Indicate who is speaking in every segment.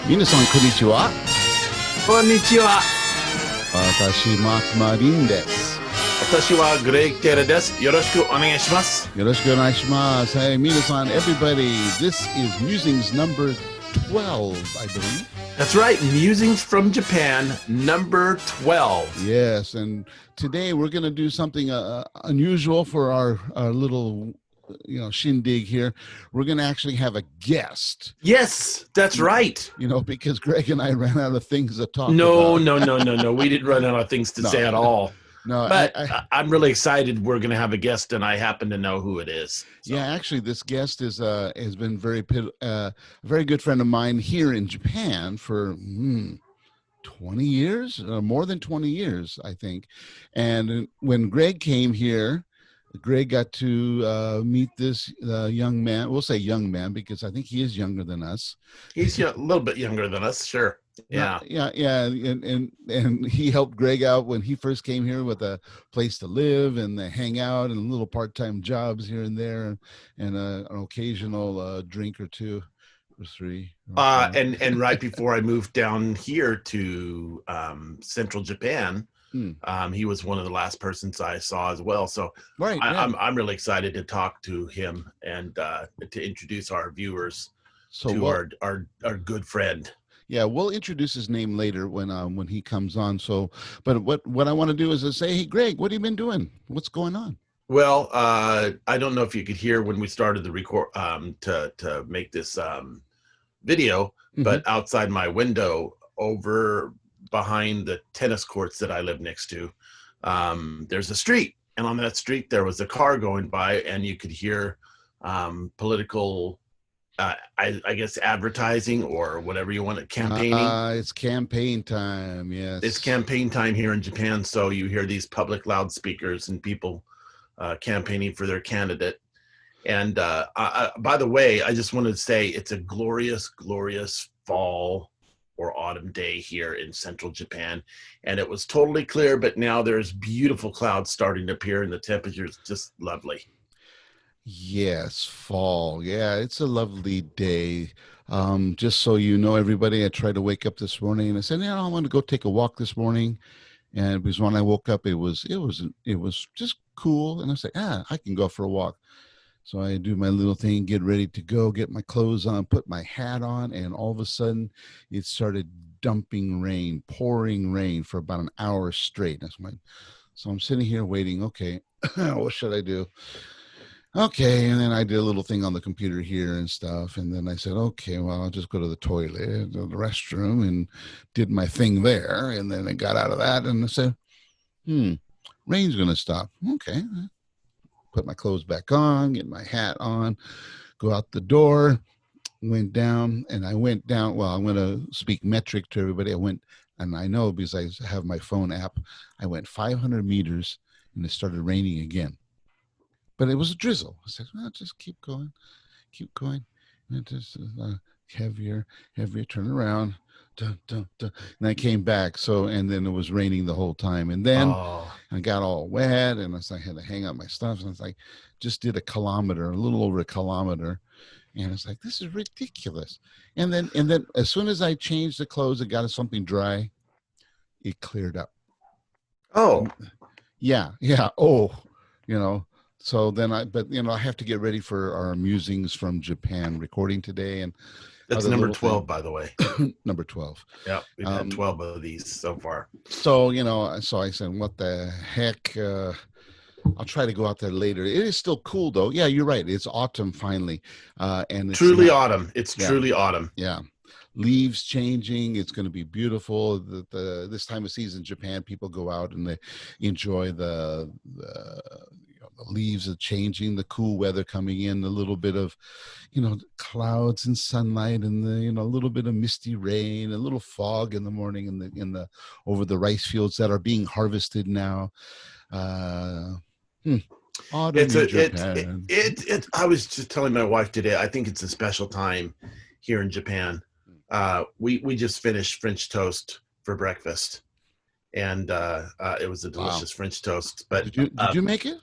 Speaker 1: 皆さん、こんにちは。
Speaker 2: こんにちは。
Speaker 1: 私、マーク・マリンです。
Speaker 2: 私はグレイ・テレです。よろしくお願いします。
Speaker 1: よろしくお願いします。Hey, 皆さん, everybody, this is Musings number 12, I believe.
Speaker 2: That's right, Musings from Japan, number 12.
Speaker 1: Yes, and today we're going to do something unusual for our little shindig here. We're going to actually have a guest.
Speaker 2: Yes, that's right.
Speaker 1: Because Greg and I ran out of things to talk
Speaker 2: No,
Speaker 1: about.
Speaker 2: No. We didn't run out of things to say at all.
Speaker 1: No,
Speaker 2: but I'm really excited we're going to have a guest, and I happen to know who it is.
Speaker 1: So. Yeah, actually, this guest has been very good friend of mine here in Japan for 20 years, more than 20 years, I think. And when Greg came here, Greg got to meet this young man. We'll say young man because I think he is younger than us.
Speaker 2: He's a little bit younger than us, sure. Yeah.
Speaker 1: And he helped Greg out when he first came here with a place to live and they hang out and little part-time jobs here and there and an occasional drink or two or three.
Speaker 2: And right before I moved down here to central Japan, he was one of the last persons I saw as well. So I'm really excited to talk to him and to introduce our viewers to our good friend.
Speaker 1: Yeah, we'll introduce his name later when he comes on. So, but what I want to do is to say, hey, Greg, what have you been doing? What's going on?
Speaker 2: Well, I don't know if you could hear when we started the record to make this video, but outside my window, over behind the tennis courts that I live next to, there's a street, and on that street there was a car going by, and you could hear political. I guess advertising or whatever you want it, campaigning.
Speaker 1: It's campaign time, yes.
Speaker 2: It's campaign time here in Japan, so you hear these public loudspeakers and people campaigning for their candidate. And by the way, I just wanted to say it's a glorious, glorious fall or autumn day here in central Japan. And it was totally clear, but now there's beautiful clouds starting to appear and the temperature is just lovely.
Speaker 1: Yes, fall. Yeah, it's a lovely day. Just so you know, everybody, I tried to wake up this morning and I said, I want to go take a walk this morning. And because when I woke up, it was just cool. And I said, I can go for a walk. So I do my little thing, get ready to go, get my clothes on, put my hat on, and all of a sudden it started dumping rain, pouring rain for about an hour straight. So I'm sitting here waiting. Okay, what should I do? Okay, and then I did a little thing on the computer here and stuff, and then I said, okay, well, I'll just go to the toilet, the restroom, and did my thing there, and then I got out of that, and I said, rain's going to stop. Okay, put my clothes back on, get my hat on, go out the door, went down, and I went down, well, I'm going to speak metric to everybody. I went, and I know because I have my phone app, I went 500 meters, and it started raining again. But it was a drizzle. I said, well, just keep going. And it just heavier, turn around. Dun, dun, dun. And I came back. And then it was raining the whole time. And then I got all wet and I had to hang up my stuff. And I was like, just did a little over a kilometer. And it's like, this is ridiculous. And then as soon as I changed the clothes, it got something dry. It cleared up.
Speaker 2: Oh.
Speaker 1: Yeah. Oh, So then I have to get ready for our Musings from Japan recording today. And
Speaker 2: that's number 12, by the way.
Speaker 1: Number 12.
Speaker 2: Yeah, we've had 12 of these so far.
Speaker 1: So I said, what the heck? I'll try to go out there later. It is still cool, though. Yeah, you're right. It's autumn finally. And it's
Speaker 2: truly autumn. It's truly autumn.
Speaker 1: Yeah. Leaves changing. It's going to be beautiful. This time of season in Japan, people go out and they enjoy the leaves are changing, the cool weather coming in, a little bit of, clouds and sunlight and a little bit of misty rain, a little fog in the morning in the over the rice fields that are being harvested now. Autumn in Japan.
Speaker 2: I was just telling my wife today, I think it's a special time here in Japan. We just finished French toast for breakfast, and it was a delicious French toast. But
Speaker 1: did you make it?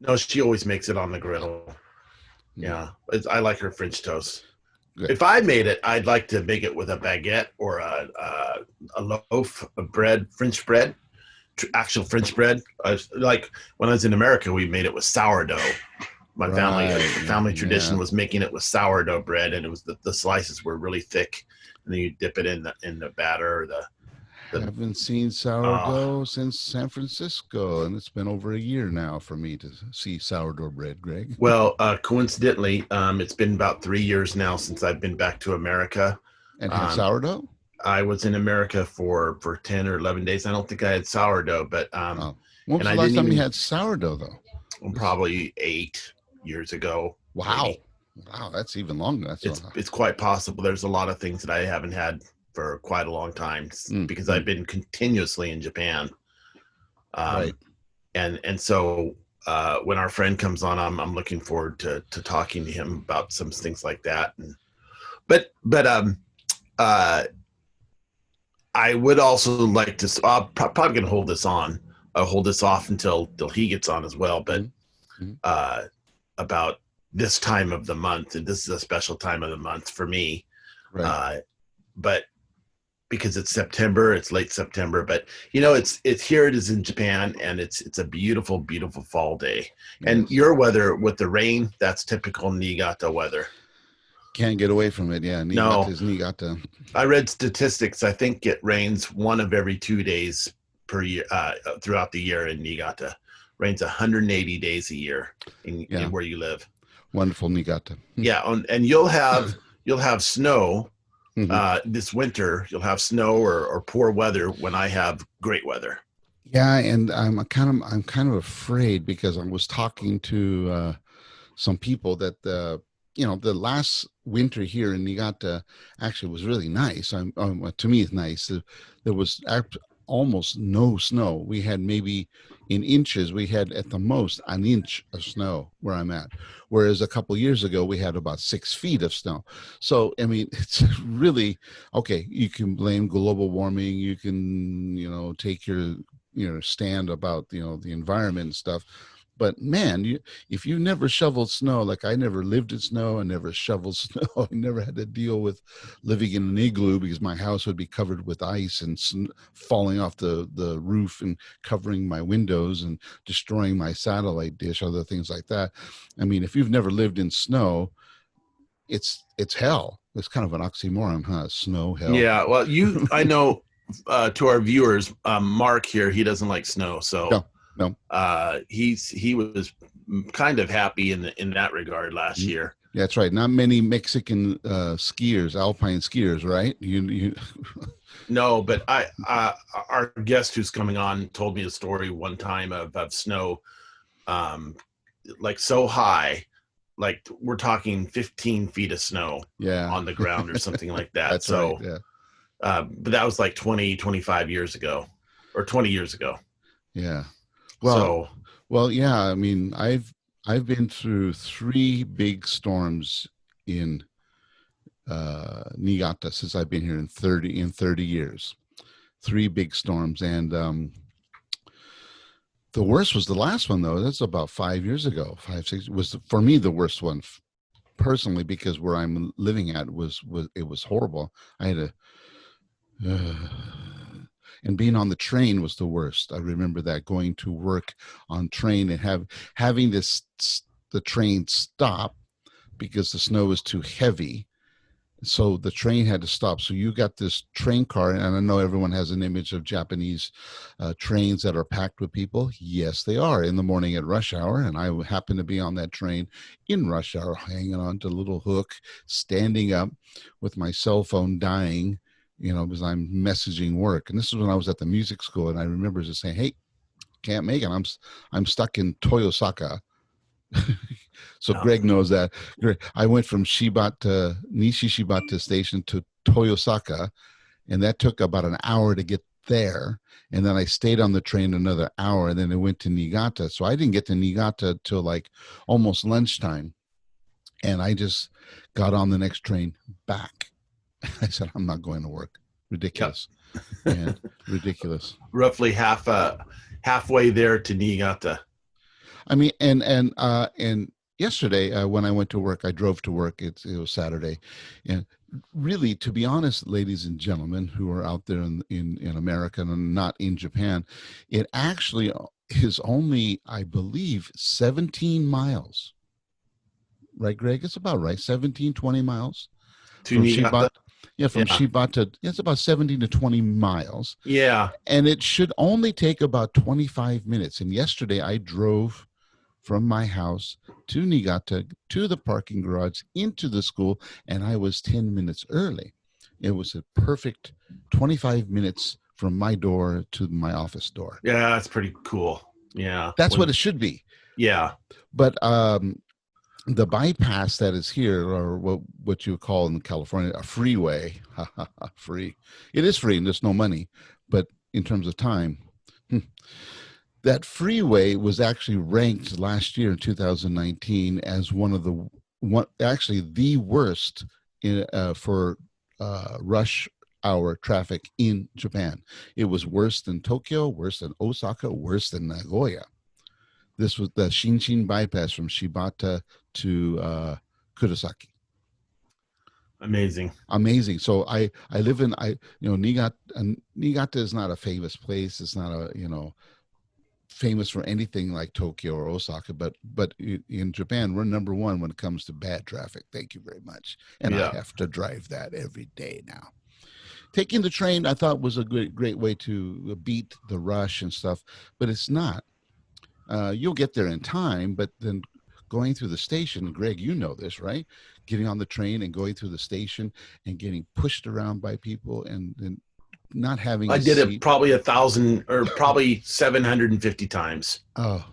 Speaker 2: No, she always makes it on the griddle. Yeah, I like her French toast.
Speaker 1: Good.
Speaker 2: If I made it, I'd like to make it with a baguette or a loaf of bread, French bread, actual French bread. Like when I was in America, we made it with sourdough. My family,
Speaker 1: Right.
Speaker 2: the family tradition
Speaker 1: Yeah.
Speaker 2: was making it with sourdough bread, and it was the slices were really thick, and then you dip it in the batter. Or the
Speaker 1: Haven't seen
Speaker 2: uh,
Speaker 1: sourdough since San Francisco, and it's been over a year now for me to see sourdough bread, Greg.
Speaker 2: well, coincidentally, it's been about 3 years now since I've been back to America.
Speaker 1: And have
Speaker 2: Um,
Speaker 1: sourdough?
Speaker 2: I was in America for 10 or 11 days. I don't think I had sourdough, but
Speaker 1: Oh. When was
Speaker 2: and
Speaker 1: the
Speaker 2: I
Speaker 1: last
Speaker 2: didn't
Speaker 1: time you
Speaker 2: even
Speaker 1: had sourdough, though? This,
Speaker 2: probably 8 years ago,
Speaker 1: wow.
Speaker 2: maybe.
Speaker 1: Wow, that's even longer. That's
Speaker 2: It's quite possible. There's a lot of things that I haven't had for quite a long time because I've
Speaker 1: mm,
Speaker 2: been continuously in Japan.
Speaker 1: right.
Speaker 2: Um, and so when our friend comes on, I'm looking forward to talking to him about some things like that. And but uh, I would also like to. I'm probably going to hold this on. I'll hold this off until he gets on as well. But
Speaker 1: Mm, mm,
Speaker 2: uh, about this time of the month, and this is a special time of the month for me.
Speaker 1: right.
Speaker 2: Uh, but because it's September, it's late September, but it's here. It is in Japan, and it's a beautiful, beautiful fall day. And
Speaker 1: Yes.
Speaker 2: your weather with the rain, that's typical Niigata weather.
Speaker 1: Can't get away from it. Yeah, Niigata
Speaker 2: No,
Speaker 1: is Niigata.
Speaker 2: I read statistics. I think it rains one of every 2 days per year throughout the year in Niigata. Rains 180 days a year in
Speaker 1: Yeah,
Speaker 2: where you live.
Speaker 1: wonderful Niigata.
Speaker 2: Yeah, and you'll have snow
Speaker 1: Mhm.
Speaker 2: this winter. You'll have snow or poor weather when I have great weather.
Speaker 1: Yeah, and I'm kind of afraid because I was talking to some people that the last winter here in Niigata actually was really nice. To me, it's nice. There was almost no snow. We had maybe in inches. We had at the most an inch of snow where I'm at, whereas a couple years ago we had about 6 feet of snow. So I mean, it's really okay. You can blame global warming. You can take your stand about the environment and stuff, but man, if you never shoveled snow, like I never lived in snow, I never shoveled snow, I never had to deal with living in an igloo because my house would be covered with ice and falling off the roof and covering my windows and destroying my satellite dish, other things like that. I mean, if you've never lived in snow, it's hell. It's kind of an oxymoron, huh? Snow, hell.
Speaker 2: Yeah, well, I know to our viewers, Mark here, he doesn't like snow, so
Speaker 1: No, no.
Speaker 2: he was kind of happy in that regard last
Speaker 1: Mm,
Speaker 2: year.
Speaker 1: yeah, that's right. Not many Mexican skiers, alpine skiers, right? You
Speaker 2: No, but our guest who's coming on told me a story one time of snow, um, like so high, like we're talking 15 feet of snow
Speaker 1: yeah,
Speaker 2: on the ground or something like that.
Speaker 1: that's right.
Speaker 2: So,
Speaker 1: Yeah,
Speaker 2: but that was like 20, 25 years ago or 20 years ago.
Speaker 1: yeah. Well,
Speaker 2: So,
Speaker 1: yeah. I mean, I've been through three big storms in Niigata since I've been here in 30 years. Three big storms, and the worst was the last one though. That's about 5 years ago. 5, 6 was for me the worst one personally because where I'm living at was it was horrible. I had to and being on the train was the worst. I remember that, going to work on train and having the train stop because the snow was too heavy. So the train had to stop. So you got this train car, and I know everyone has an image of Japanese trains that are packed with people. Yes, they are in the morning at rush hour, and I happened to be on that train in rush hour, hanging on to a little hook, standing up with my cell phone dying, because I'm messaging work. And this is when I was at the music school, and I remember just saying, "Hey, can't make it. I'm stuck in Toyosaka." So
Speaker 2: yeah.
Speaker 1: Greg knows that. I went from Nishi Shibata station to Toyosaka, and that took about an hour to get there. And then I stayed on the train another hour, and then I went to Niigata. So I didn't get to Niigata till like almost lunchtime. And I just got on the next train back. I said, I'm not going to work.
Speaker 2: Yep.
Speaker 1: Ridiculous. And ridiculous.
Speaker 2: Roughly halfway there to Niigata.
Speaker 1: I mean, and yesterday when I went to work, I drove to work. It was Saturday, and really, to be honest, ladies and gentlemen who are out there in America and not in Japan, it actually is only, I believe, 17 miles. Right, Greg? It's about right. 17, 20 miles
Speaker 2: To
Speaker 1: from
Speaker 2: Niigata.
Speaker 1: Shibata. Yeah, from
Speaker 2: Yeah.
Speaker 1: Shibata. It's about 17 to 20 miles.
Speaker 2: Yeah.
Speaker 1: And it should only take about 25 minutes. And yesterday I drove from my house to Niigata, to the parking garage, into the school, and I was 10 minutes early. It was a perfect 25 minutes from my door to my office door.
Speaker 2: Yeah, that's pretty cool. Yeah.
Speaker 1: That's what it should be.
Speaker 2: Yeah.
Speaker 1: But the bypass that is here, or what you call in California a freeway, free. It is free and there's no money, but in terms of time, that freeway was actually ranked last year in 2019 as actually the worst for rush hour traffic in Japan. It was worse than Tokyo, worse than Osaka, worse than Nagoya. This was the Shinshin bypass from Shibata to Kurosaki.
Speaker 2: Amazing.
Speaker 1: Amazing. So I live in Niigata. And Niigata is not a famous place. It's not a famous for anything like Tokyo or Osaka, but in Japan we're number one when it comes to bad traffic. Thank you very much. And I
Speaker 2: Yeah.
Speaker 1: have to drive that every day now. Taking the train I thought was a great way to beat the rush and stuff, but it's not. You'll get there in time, but then going through the station, Greg, you know this, right? Getting on the train and going through the station and getting pushed around by people and then not having
Speaker 2: I
Speaker 1: a
Speaker 2: did it
Speaker 1: seat.
Speaker 2: probably 1,000 or probably 750 times.
Speaker 1: Oh,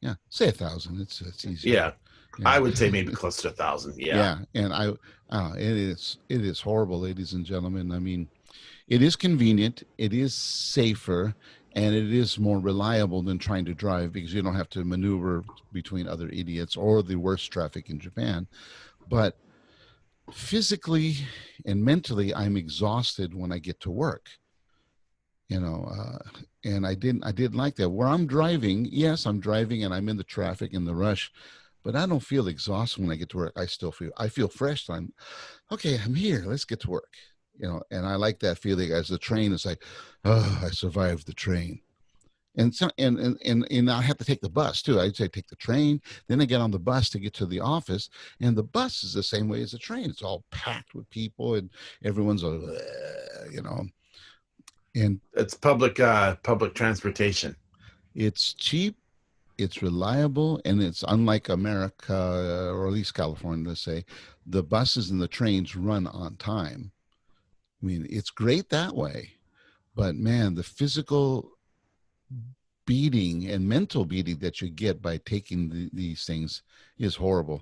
Speaker 1: yeah. Say 1,000. It's easier.
Speaker 2: Yeah.
Speaker 1: Yeah.
Speaker 2: I would say maybe close to 1,000. Yeah.
Speaker 1: Yeah. And it is horrible, ladies and gentlemen. I mean, it is convenient, it is safer, and it is more reliable than trying to drive because you don't have to maneuver between other idiots or the worst traffic in Japan. But physically and mentally, I'm exhausted when I get to work. And I didn't like that. Where I'm driving, yes, I'm driving and I'm in the traffic and the rush, but I don't feel exhausted when I get to work. I feel fresh. I'm okay. I'm here. Let's get to work. And I like that feeling as the train is like, oh, I survived the train. And so, and I have to take the bus too. I'd say take the train, then I get on the bus to get to the office, and the bus is the same way as the train. It's all packed with people, and everyone's, and
Speaker 2: It's public transportation.
Speaker 1: it's cheap, it's reliable, and it's unlike America, or at least California. Let's say the buses and the trains run on time. I mean, it's great that way, but man, the physical beating and mental beating that you get by taking these things is horrible.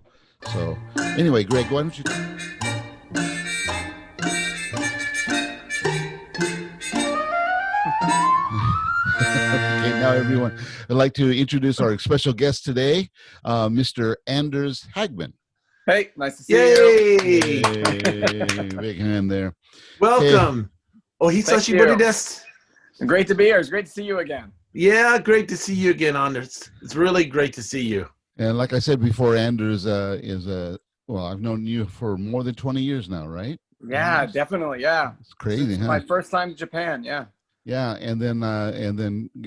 Speaker 1: So, anyway, Greg, why don't you? Okay, now everyone, I'd like to introduce our special guest today, Mr. Anders Hagman.
Speaker 3: Hey, nice to see
Speaker 2: Yay!
Speaker 1: Hey, big hand there.
Speaker 2: Welcome. Oh,
Speaker 3: Thank you. Great to be here. It's great to see you again.
Speaker 2: Yeah, great to see you again, Anders. It's really great to see you.
Speaker 1: And like I said before, Anders well, I've known you for more than 20 years now, right?
Speaker 3: Yeah,
Speaker 1: Anders?
Speaker 3: definitely. Yeah.
Speaker 1: It's crazy, huh?
Speaker 3: My first time to Japan. Yeah.
Speaker 1: Yeah, and then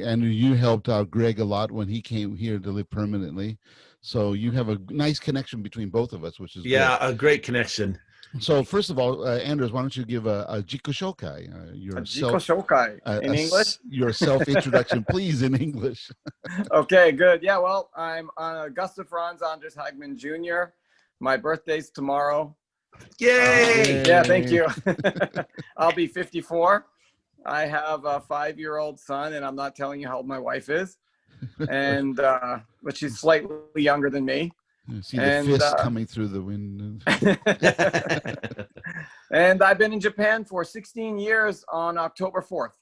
Speaker 1: Andrew, you helped out Greg a lot when he came here to live permanently. So you have a nice connection between both of us, which is
Speaker 2: Yeah, a great connection.
Speaker 1: So first of all, Anders, why don't you give a jiku shokai,
Speaker 3: A Jiko Shokai in English?
Speaker 1: Your self-introduction, please, in English.
Speaker 3: Okay, good. Yeah, well, I'm Augusta Franz Anders Hagman Jr. My birthday's tomorrow.
Speaker 2: Yay!
Speaker 3: Yeah, thank you. I'll be 54. I have a 5-year-old son, and I'm not telling you how old my wife is. And but she's slightly younger than me.
Speaker 1: You see the fist coming through the window.
Speaker 3: And I've been in Japan for 16 years on October 4th.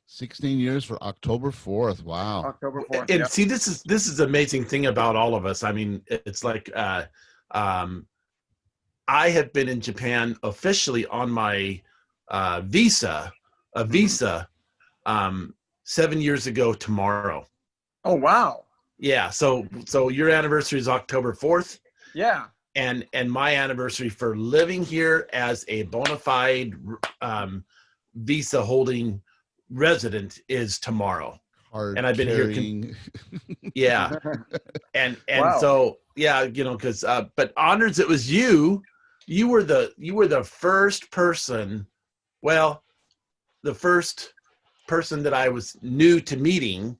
Speaker 1: 16 years for October 4th. Wow.
Speaker 3: October 4th.
Speaker 2: And
Speaker 3: yeah.
Speaker 2: see, this is the amazing thing about all of us. I mean, it's like I have been in Japan officially on my visa 7 years ago tomorrow.
Speaker 3: Oh, wow.
Speaker 2: Yeah. So your anniversary is October 4th.
Speaker 3: Yeah.
Speaker 2: And my anniversary for living here as a bona fide visa holding resident is tomorrow.
Speaker 1: Hard
Speaker 2: And I've been
Speaker 1: carrying.
Speaker 2: here. Yeah. And
Speaker 3: Wow.
Speaker 2: so, yeah, you know, because but honors, it was you were the first person, well, the first person that I was new to meeting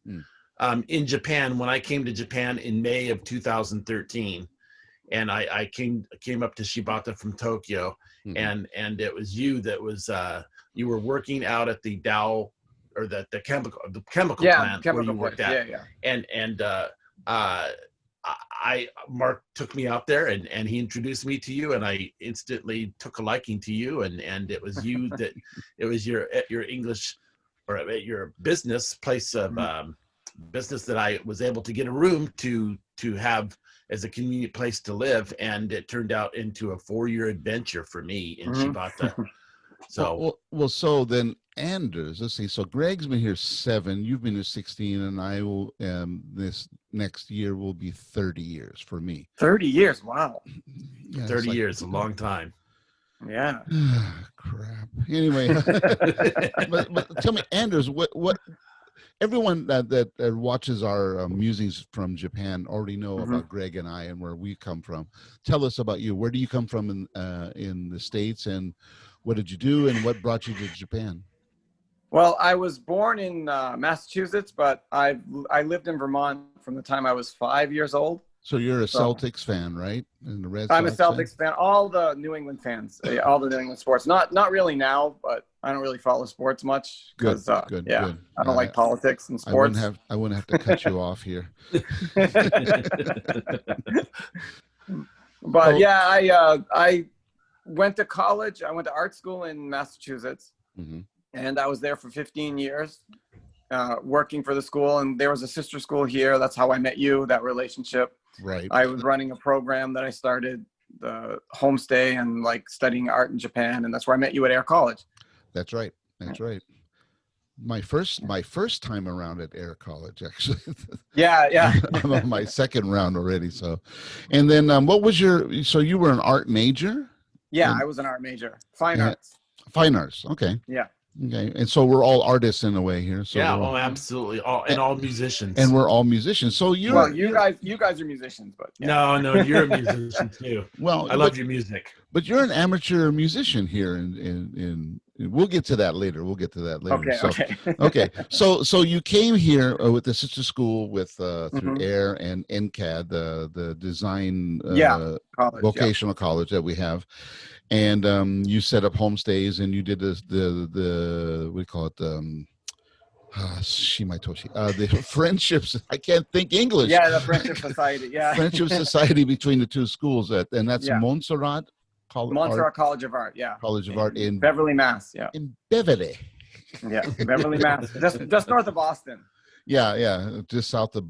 Speaker 2: in Japan when I came to Japan in May of 2013. And I came up to Shibata from Tokyo, and it was you that was you were working out at the Dow, or the chemical plant where you worked at. And Mark took me out there, and he introduced me to you, and I instantly took a liking to you, and it was you that it was your English, or at your business place of business, that I was able to get a room to have as a convenient place to live, and it turned out into a 4-year adventure for me in Shibata. So
Speaker 1: so then, Anders, let's see. So Greg's been here 7, you've been here 16, and I will this next year will be 30 years for me.
Speaker 3: 30 years, wow.
Speaker 2: Yeah, 30 years, a long time.
Speaker 3: Yeah.
Speaker 1: Crap. Anyway, but tell me, Anders, what everyone that watches our musings from Japan already know about Greg and I and where we come from. Tell us about you. Where do you come from in the States, and what did you do, and what brought you to Japan?
Speaker 3: Well, I was born in Massachusetts, but I lived in Vermont from the time I was 5 years old.
Speaker 1: So you're a Celtics fan, right? And the Red
Speaker 3: I'm
Speaker 1: Sox
Speaker 3: a Celtics fan. All the New England fans, all the New England sports. Not really now, but I don't really follow sports much because
Speaker 1: good.
Speaker 3: I don't like politics and sports.
Speaker 1: I wouldn't have to cut you off here.
Speaker 3: But I went to college. I went to art school in Massachusetts, and I was there for 15 years, working for the school. And there was a sister school here. That's how I met you. That relationship.
Speaker 1: Right.
Speaker 3: I was running a program that I started, the homestay, and like studying art in Japan, and that's where I met you at Air College.
Speaker 1: That's right. That's right. My first time around at Air College, actually.
Speaker 3: Yeah.
Speaker 1: I'm on my second round already. So, and then what was so you were an art major?
Speaker 3: Yeah, I was an art major, fine arts.
Speaker 1: Fine arts. Okay.
Speaker 3: Yeah.
Speaker 1: Okay, and so we're all artists in a way here. So
Speaker 2: yeah, absolutely, all musicians,
Speaker 1: and we're all musicians. So you
Speaker 3: guys are musicians, but
Speaker 2: no, you're a musician too.
Speaker 1: Well,
Speaker 2: I love your music,
Speaker 1: but you're an amateur musician here. In we'll get to that later. Okay. So you came here with the sister school with through AIR and NCAD, the design
Speaker 3: college,
Speaker 1: vocational college that we have. And you set up homestays, and you did the what do you call it? Shimatoshi. The friendships. I can't think English.
Speaker 3: Yeah, the Friendship Society. Yeah,
Speaker 1: Friendship Society between the two schools, and that's Montserrat
Speaker 3: College of Art. Yeah,
Speaker 1: College of Art in
Speaker 3: Beverly, Mass. Yeah,
Speaker 1: in Beverly.
Speaker 3: Yeah, Beverly, Mass. Just north of Boston.
Speaker 1: Yeah, just south of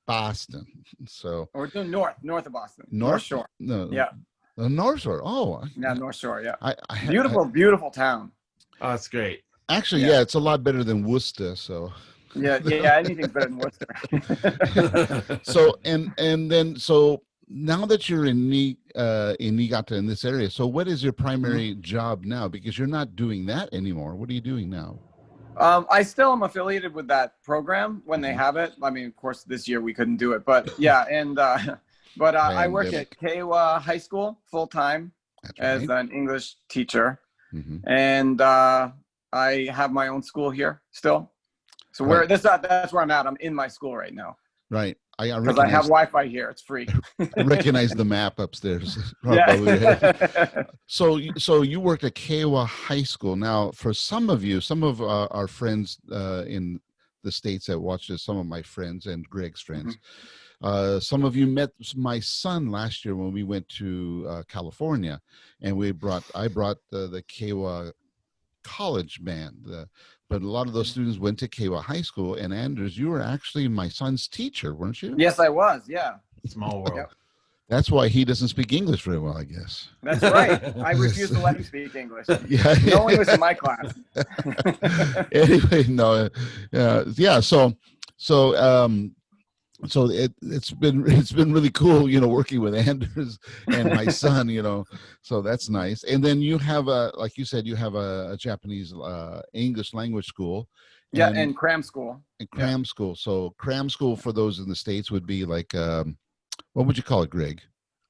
Speaker 1: Boston. So
Speaker 3: or north of Boston.
Speaker 1: North
Speaker 3: Shore.
Speaker 1: No.
Speaker 3: Yeah.
Speaker 1: The North Shore. Oh.
Speaker 3: Yeah, North Shore. Yeah.
Speaker 1: Beautiful
Speaker 3: town.
Speaker 2: Oh, that's great.
Speaker 1: Actually, yeah, it's a lot better than Worcester. So.
Speaker 3: Yeah, anything's better than Worcester.
Speaker 1: So so now that you're in Niigata, in this area, so what is your primary job now? Because you're not doing that anymore. What are you doing now?
Speaker 3: I still am affiliated with that program when they have it. I mean, of course, this year we couldn't do it, but yeah, and but I work at Keiwa High School full time as an English teacher, and I have my own school here still. So that's where I'm at. I'm in my school right now.
Speaker 1: Right.
Speaker 3: Because I have Wi-Fi here. It's free.
Speaker 1: I recognize the map upstairs.
Speaker 3: Yeah.
Speaker 1: So you worked at Keiwa High School. Now, for some of our friends in the States that watch this, some of my friends and Greg's friends, some of you met my son last year when we went to California, and I brought the Keiwa college band. But a lot of those students went to Keiwa High School, and Anders, you were actually my son's teacher, weren't you?
Speaker 3: Yes, I was. Yeah.
Speaker 2: Small world.
Speaker 3: Yep.
Speaker 1: That's why he doesn't speak English very well, I guess.
Speaker 3: That's right. I refuse to let him speak English. Yeah. No English in my class.
Speaker 1: Anyway, no. Yeah. So so it's been really cool, working with Anders and my son, so that's nice. And then you have like you said, you have a Japanese English language school.
Speaker 3: Yeah, and cram school.
Speaker 1: School. So cram school for those in the States would be like, what would you call it, Greg?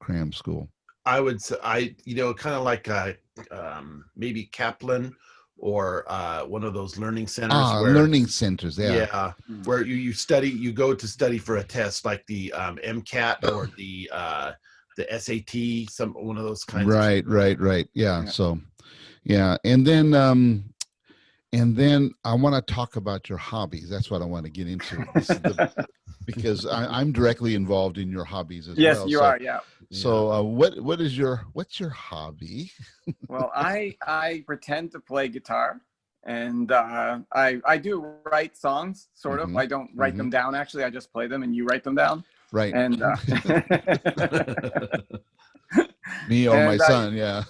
Speaker 1: Cram school.
Speaker 2: I would say, kind of like maybe Kaplan or one of those learning centers.
Speaker 1: Learning centers,
Speaker 2: yeah, where you go to study for a test like the MCAT or the SAT, one of those kinds.
Speaker 1: Right. Yeah. So, yeah, and then I want to talk about your hobbies. That's what I want to get into. Because I'm directly involved in your hobbies as well.
Speaker 3: Yes, you are. Yeah.
Speaker 1: So what's your hobby?
Speaker 3: Well, I pretend to play guitar, and I do write songs, sort of. I don't write them down, actually. I just play them, and you write them down.
Speaker 1: Right.
Speaker 3: And
Speaker 1: me or my son, yeah.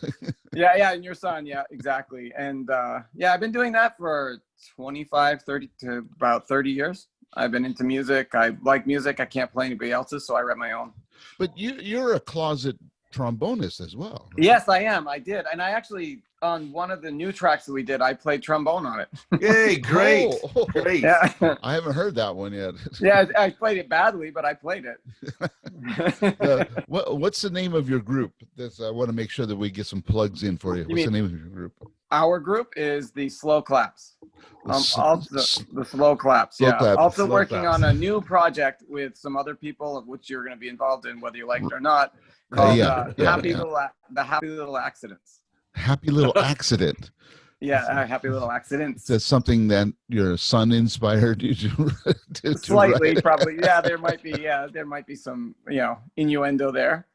Speaker 3: Yeah, and your son, yeah, exactly. And I've been doing that for 25, 30 to about 30 years. I've been into music. I like music. I can't play anybody else's, so I write my own.
Speaker 1: But you're a closet trombonist as well. Right?
Speaker 3: Yes, I am. I did. And I actually, on one of the new tracks that we did, I played trombone on it.
Speaker 2: Yay, great. Great.
Speaker 3: Yeah.
Speaker 1: I haven't heard that one yet.
Speaker 3: Yeah, I played it badly, but I played it.
Speaker 1: What's the name of your group? I want to make sure that we get some plugs in for you. What's the name of your group?
Speaker 3: Our group is the Slow Claps. The Slow Claps.
Speaker 1: Slow Claps.
Speaker 3: Also working on a new project with some other people, of which you're going to be involved in, whether you like it or not, called The Happy Little Accidents.
Speaker 1: Happy Little Accident.
Speaker 3: Yeah, Happy Little Accidents.
Speaker 1: That's something that your son inspired you to
Speaker 3: slightly,
Speaker 1: write.
Speaker 3: Probably. Yeah, there might be some, innuendo there.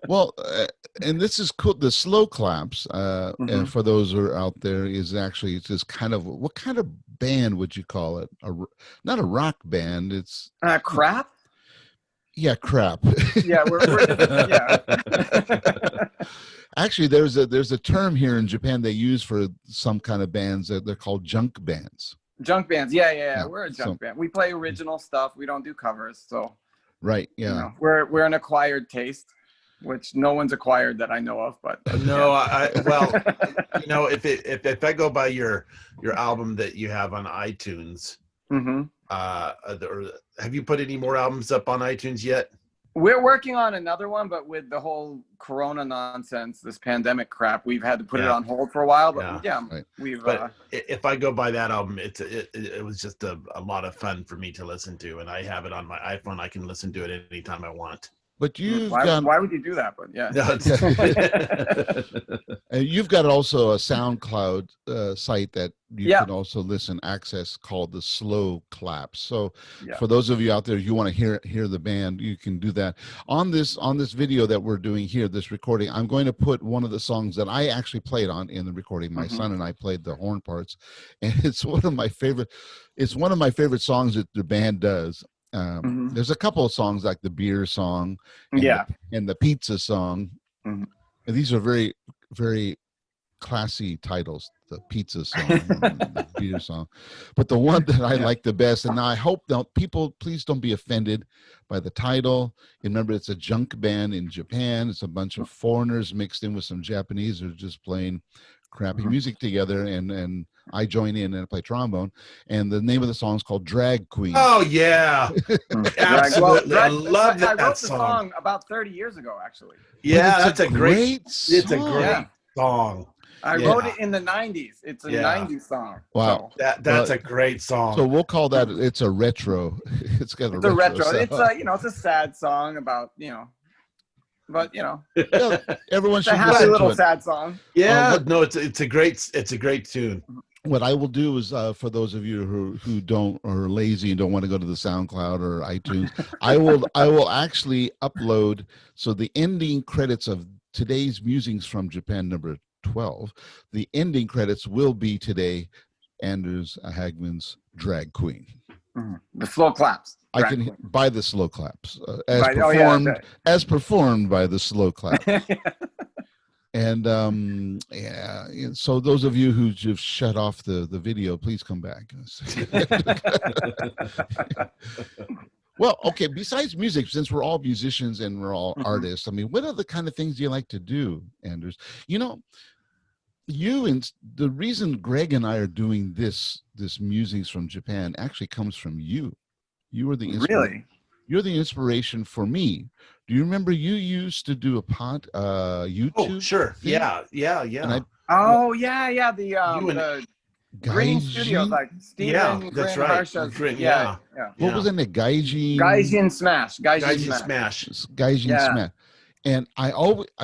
Speaker 1: Well, and this is cool. The Slow Claps, and for those who are out there, is actually just kind of, what kind of band would you call it? Not a rock band. It's
Speaker 3: crap.
Speaker 1: Yeah, crap.
Speaker 3: Yeah, yeah.
Speaker 1: Actually, there's a term here in Japan they use for some kind of bands that they're called junk bands.
Speaker 3: Junk bands, yeah. We're a junk band. We play original stuff. We don't do covers, so.
Speaker 1: Right. Yeah.
Speaker 3: We're an acquired taste, which no one's acquired that I know of. But
Speaker 2: no, if I go by your album that you have on iTunes, have you put any more albums up on iTunes yet?
Speaker 3: We're working on another one, but with the whole Corona nonsense, this pandemic crap, we've had to put it on hold for a while. But we've. But
Speaker 2: if I go by that album, it was just a lot of fun for me to listen to, and I have it on my iPhone. I can listen to it anytime I want.
Speaker 1: But
Speaker 3: why would you do that? But yeah.
Speaker 1: And you've got also a SoundCloud site that you can also access called the Slow Claps. So for those of you out there, you want to hear the band, you can do that. On this video that we're doing here, this recording, I'm going to put one of the songs that I actually played on in the recording. My son and I played the horn parts, and it's one of my favorite songs that the band does. There's a couple of songs like the beer song and the pizza song. And these are very, very classy titles, the pizza song and the beer song. But the one that I like the best, and now I hope people please don't be offended by the title. Remember, it's a junk band in Japan. It's a bunch of foreigners mixed in with some Japanese who are just playing crappy music together, and I join in and play trombone, and the name of the song is called Drag Queen.
Speaker 2: Oh yeah. Absolutely. I love that
Speaker 3: I wrote the song about 30 years ago, actually.
Speaker 2: Yeah, that's a great
Speaker 1: song.
Speaker 2: It's a great song.
Speaker 3: I wrote it in the 90s. It's a 90s song.
Speaker 1: Wow.
Speaker 3: So.
Speaker 2: That's a great song.
Speaker 1: So we'll call that, it's a retro. It's got a retro.
Speaker 3: It's it's a sad song about, but
Speaker 1: everyone should
Speaker 3: a happy little sad song.
Speaker 2: Yeah, it's a great tune.
Speaker 1: What I will do is, for those of you who don't, or are lazy and don't want to go to the SoundCloud or iTunes, I will actually upload. So the ending credits of today's Musings from Japan number 12, the ending credits will be today, Anders Hagman's Drag Queen.
Speaker 3: The Slow Claps.
Speaker 1: I can buy the Slow Claps as performed by the Slow Clap. And so those of you who just shut off the video, please come back. Well, okay. Besides music, since we're all musicians and we're all
Speaker 3: Mhm.
Speaker 1: artists, I mean, what are the kind of things you like to do, Anders? You know, you and the reason Greg and I are doing this musings from Japan actually comes from you. You were the inspiration.
Speaker 3: Really?
Speaker 1: You're the inspiration for me. Do you remember you used to do a
Speaker 2: Oh,
Speaker 1: YouTube
Speaker 2: sure.
Speaker 1: thing?
Speaker 2: Yeah, yeah,
Speaker 1: And I
Speaker 2: yeah.
Speaker 3: Oh yeah, yeah.
Speaker 2: You and
Speaker 3: The Green Studios,
Speaker 1: Gaijin.
Speaker 3: like
Speaker 2: yeah,
Speaker 3: Stephen
Speaker 2: that's
Speaker 3: Green
Speaker 2: right.
Speaker 3: Harsha's. Yeah,
Speaker 2: Yeah,
Speaker 3: yeah.
Speaker 1: What was
Speaker 2: yeah.
Speaker 1: in it? Gaijin.
Speaker 3: Gaijin Smash. Gaijin
Speaker 2: Guys, you
Speaker 3: Smash.
Speaker 2: smash.
Speaker 1: Gaijin
Speaker 3: Yeah.
Speaker 1: Smash. And I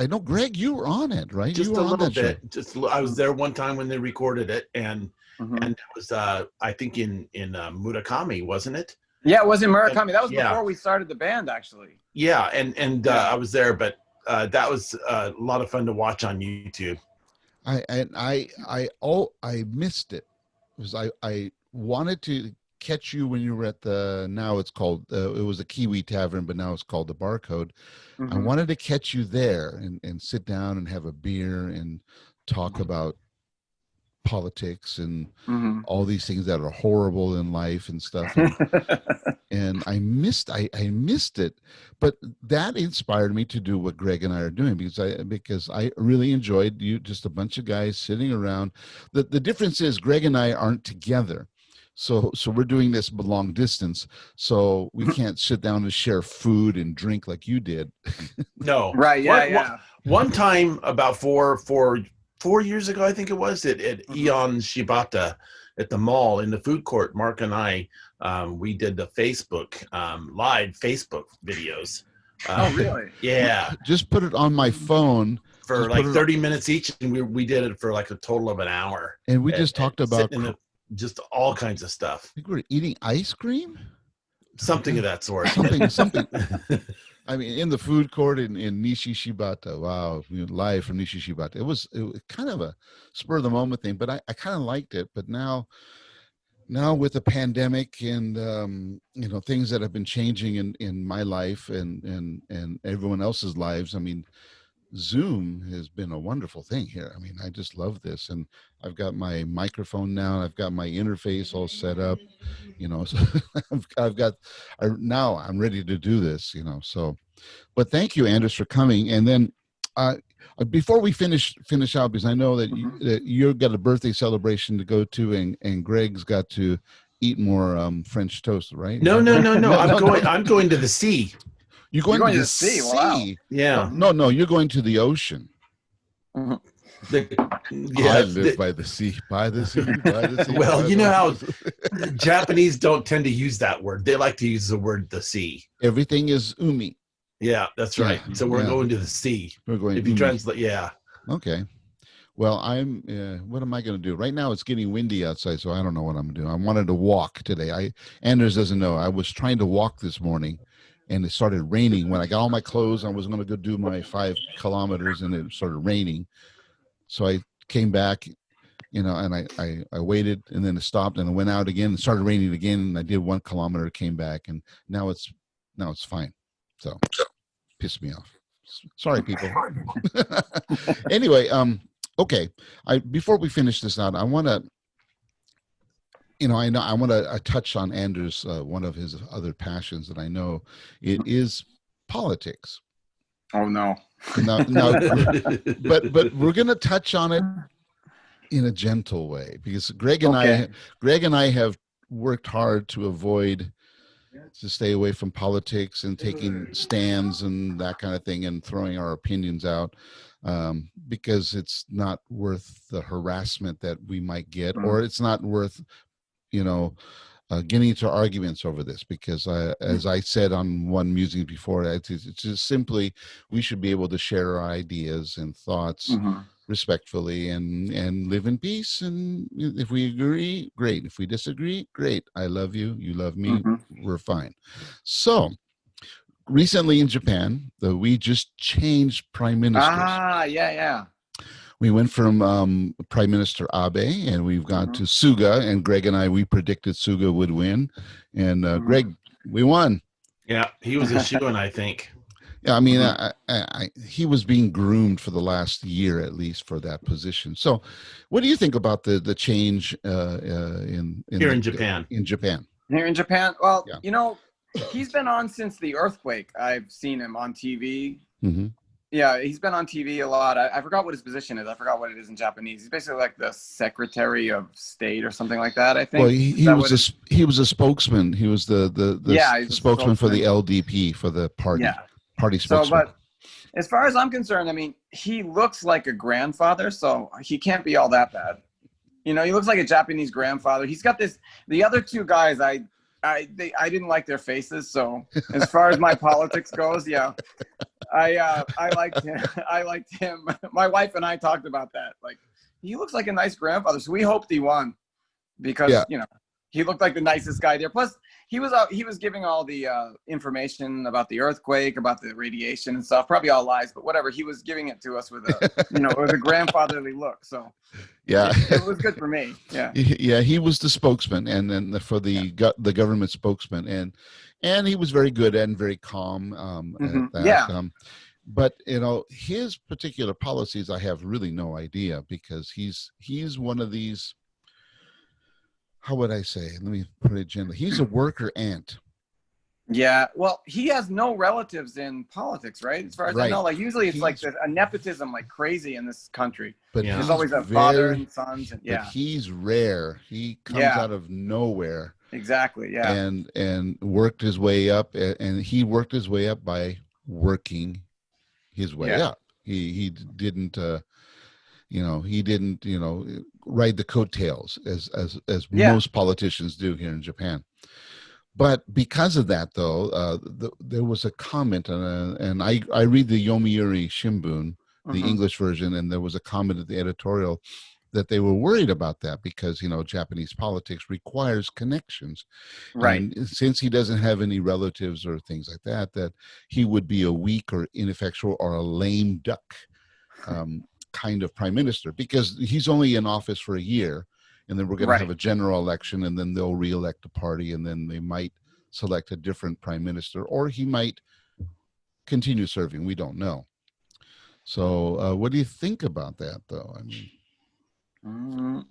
Speaker 1: know Greg, you were on it, right? You
Speaker 2: Just
Speaker 1: were
Speaker 2: a
Speaker 1: on
Speaker 2: little
Speaker 1: that show.
Speaker 2: bit. I was there one time when they recorded it,
Speaker 3: Mhm.
Speaker 2: and it was I think in Murakami, wasn't it?
Speaker 3: Yeah, it was in
Speaker 2: And,
Speaker 3: Murakami. That was
Speaker 2: yeah,
Speaker 3: before we started the band, actually.
Speaker 2: yeah, and
Speaker 3: Yeah.
Speaker 2: I was there, but that was a lot of fun to watch on YouTube.
Speaker 1: I missed it because I wanted to catch you when you were at the, now it's called it was a Kiwi Tavern, but now it's called the Barcode. I
Speaker 3: Mhm.
Speaker 1: wanted to catch you there and sit down and have a beer and talk about politics and
Speaker 3: Mhm.
Speaker 1: all these things that are horrible in life and stuff. And I missed it, but that inspired me to do what Greg and I are doing because I really enjoyed you, just a bunch of guys sitting around. The difference is Greg and I aren't together, so we're doing this long distance, so we can't sit down and share food and drink like you did.
Speaker 2: No,
Speaker 3: Right. Yeah. Yeah.
Speaker 2: one time about four years ago, I think it was at
Speaker 3: Mhm.
Speaker 2: Eon Shibata at the mall in the food court. Mark and I, we did the Facebook live Facebook videos.
Speaker 3: Oh, really?
Speaker 2: Yeah,
Speaker 1: Just put it on my phone.
Speaker 2: for
Speaker 1: Just put
Speaker 2: like
Speaker 1: it,
Speaker 2: 30 minutes each, and we did it for like a total of an hour.
Speaker 1: and we just talked about.
Speaker 2: Sitting in just all kinds of stuff,
Speaker 1: I think we're eating ice cream.
Speaker 2: something of that sort.
Speaker 1: Something. I mean, in the food court in Nishishibata. Wow, live from Nishishibata. It was kind of a spur of the moment thing, but I kind of liked it. But now with the pandemic and things that have been changing in my life and everyone else's lives, I mean, Zoom has been a wonderful thing here. I mean, I just love this, and I've got my microphone now. I've got my interface all set up. So I've got. Now I'm ready to do this. So. But thank you, Anders, for coming. And then before we finish out, because I know that, that you've got a birthday celebration to go to, and Greg's got to eat more French toast, right?
Speaker 2: No. I'm going to the sea.
Speaker 1: You're going to the
Speaker 3: sea?
Speaker 1: sea.
Speaker 3: Wow.
Speaker 2: Yeah.
Speaker 1: No, you're going to the ocean.
Speaker 3: Mhm.
Speaker 1: I live by the sea, by the sea, by the sea.
Speaker 2: Well, you know how
Speaker 1: sea.
Speaker 2: Japanese don't tend to use that word. They like to use the word the sea.
Speaker 1: Everything is umi.
Speaker 2: Yeah, that's right.
Speaker 1: Yeah,
Speaker 2: So we're going to the sea.
Speaker 1: We're going.
Speaker 2: If you translate, yeah.
Speaker 1: Okay. Well, what am I going to do? Right now it's getting windy outside, so I don't know what I'm doing. I wanted to walk today. Anders doesn't know. I was trying to walk this morning, and it started raining. When I got all my clothes, I was going to go do my 5 kilometers, and it started raining. So I came back, and I waited, and then it stopped, and it went out again. It started raining again, and I did 1 kilometer, came back, and now it's fine. So pissed me off. Sorry, people. Anyway, okay. Before we finish this out, I want to, I want to touch on Anders. One of his other passions that I know it is politics.
Speaker 3: Oh no.
Speaker 1: No, but we're going to touch on it in a gentle way because Greg and I have worked hard to stay away from politics and taking stands and that kind of thing and throwing our opinions out because it's not worth the harassment that we might get, or it's not worth, getting into arguments over this because as I said on one musing before, it's just simply we should be able to share our ideas and thoughts respectfully and live in peace. And if we agree, great. If we disagree, great. I love you. You love me. We're fine. So recently in Japan, we just changed prime ministers.
Speaker 3: Yeah.
Speaker 1: We went from Prime Minister Abe, and we've gone to Suga. And Greg and I, we predicted Suga would win, and Greg, we won.
Speaker 2: Yeah, he was a shoo-in, I think.
Speaker 1: Yeah, I mean, he was being groomed for the last year at least for that position. So, what do you think about the change in
Speaker 2: Japan?
Speaker 1: In Japan.
Speaker 3: Here in Japan, well, He's been on since the earthquake. I've seen him on TV.
Speaker 1: Mm-hmm.
Speaker 3: Yeah, he's been on TV a lot. I forgot what his position is. I forgot what it is in Japanese. He's basically like the Secretary of State or something like that, I think.
Speaker 1: Well, he was a spokesman. He was the
Speaker 3: he's a
Speaker 1: spokesman for the
Speaker 3: spokesman.
Speaker 1: LDP, for the party spokesman.
Speaker 3: So, but as far as I'm concerned, I mean, he looks like a grandfather, so he can't be all that bad. You know, he looks like a Japanese grandfather. He's got this. The other two guys, I didn't like their faces. So as far as my politics goes, yeah, I liked him. I liked him. My wife and I talked about that. Like, he looks like a nice grandfather. So we hoped he won because you know, he looked like the nicest guy there. Plus, he was giving all the information about the earthquake, about the radiation and stuff. Probably all lies, but whatever. He was giving it to us with a, you know, with a grandfatherly look. So
Speaker 1: yeah,
Speaker 3: it was good for me. Yeah,
Speaker 1: yeah. He was the spokesman, and then for the government spokesman, and he was very good and very calm. At that.
Speaker 3: Yeah.
Speaker 1: But you know, his particular policies, I have really no idea, because he's one of these. How would I say? Let me put it gently. He's a worker ant.
Speaker 3: Yeah. Well, he has no relatives in politics, right? As far as I know, like usually it's like a nepotism like crazy in this country.
Speaker 1: But
Speaker 3: there's always a father and sons. And,
Speaker 1: But he's rare. He comes out of nowhere.
Speaker 3: Exactly. Yeah.
Speaker 1: And worked his way up, and he worked his way up by working his way up. He didn't. He didn't, ride the coattails as most politicians do here in Japan. But because of that, though, there was a comment, and I read the Yomiuri Shimbun, the English version, and there was a comment at the editorial that they were worried about that because, Japanese politics requires connections.
Speaker 3: Right.
Speaker 1: And since he doesn't have any relatives or things like that he would be a weak or ineffectual or a lame duck. Kind of prime minister, because he's only in office for a year, and then we're going to have a general election, and then they'll re-elect a party, and then they might select a different prime minister, or he might continue serving. We don't know. So what do you think about that, though? I mean,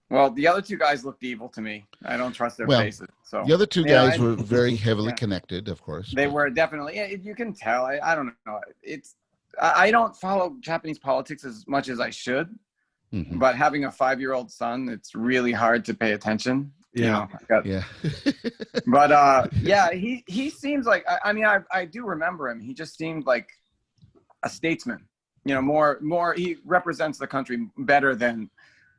Speaker 3: well, the other two guys looked evil to me. I don't trust their faces. So
Speaker 1: the other two guys were very heavily connected, of course.
Speaker 3: They were definitely. You can tell. I don't know. I don't follow Japanese politics as much as I should, but having a 5-year-old son, it's really hard to pay attention.
Speaker 2: Yeah.
Speaker 3: But he seems like, I mean, I do remember him. He just seemed like a statesman, more, he represents the country better than